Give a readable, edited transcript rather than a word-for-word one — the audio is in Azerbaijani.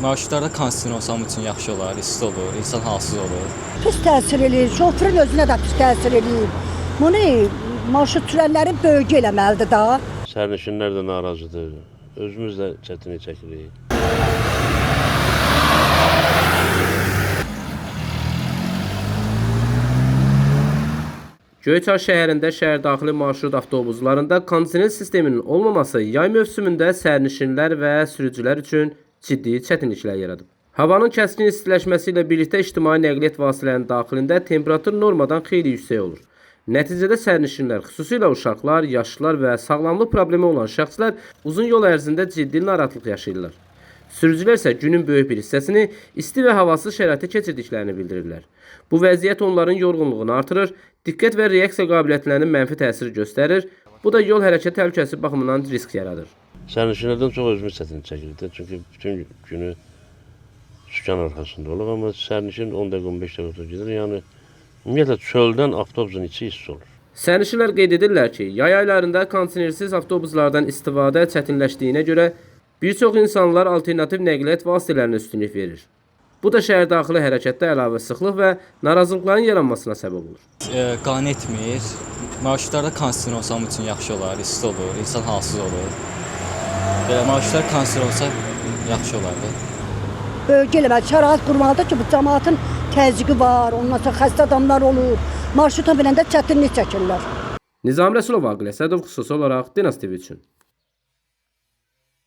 Marşrutlarda kondisioner olsam üçün yaxşı olar, isti olur, insan halsız olur. Pis təsir eləyir, şoförün özünə də pis təsir eləyir. Bunu marşrut sürənlərin bölgə eləməlidir da. Sərnişinlər də narazıdır, özümüz də çətinlik çəkirik. Göyçay şəhərində şəhərdaxili marşrut avtobuslarında kondisioner sisteminin olmaması yay mövsümündə sərnişinlər və sürücülər üçün ciddi çətinliklər yaradıb. Havanın kəskin istiləşməsi ilə birlikdə ictimai nəqliyyat vasitələrinin daxilində temperatur normadan xeyli yüksək olur. Nəticədə sərnişinlər, xüsusilə uşaqlar, yaşlılar və sağlamlıq problemi olan şəxslər uzun yol ərzində ciddi narahatlıq yaşayırlar. Sürücülər isə günün böyük bir hissəsini isti və havasız şəraitdə keçirdiklərini bildirirlər. Bu vəziyyət onların yorğunluğunu artırır, diqqət və reaksiya qabiliyyətlərinin mənfi təsir göstərir. Bu da yol hərəkət təhlükəsi baxımından risk yaradır. Sərnişinlərdən çox özümüz çətinlik çəkirik, çünki bütün günü sükan arxasında olur, amma sərnişin 10 dəqiqə 15 dəqiqə otur gedir. Yəni ümumiyyətlə çöldən avtobusun içi hiss olur. Sərnişinlər qeyd edirlər ki, yay aylarında kondisionersiz avtobuslardan istifadə çətinləşdiyinə görə bir çox insanlar alternativ nəqliyyat vasitələrinə üstünlük verir. Bu da şəhərdaxili hərəkətdə əlavə sıxlıq və narazılıqların yaranmasına səbəb olur. Qane etmir. Marşrutlarda kondisioner olsam üçün yaxşı olar, isti olur, insan halsız olur. Belə marşrutlar kondisioner olsa yaxşı olardı. Bölgə eləməlidir, şərait qurmalıdır ki, bu cəmaatın təzyiqi var, ondan sonra xəstə adamlar olur. Marşruta binəndə çətinlik çəkirlər. Nizami Rəsulov, Aqil Əsədov, xüsusi olaraq Dinas TV üçün.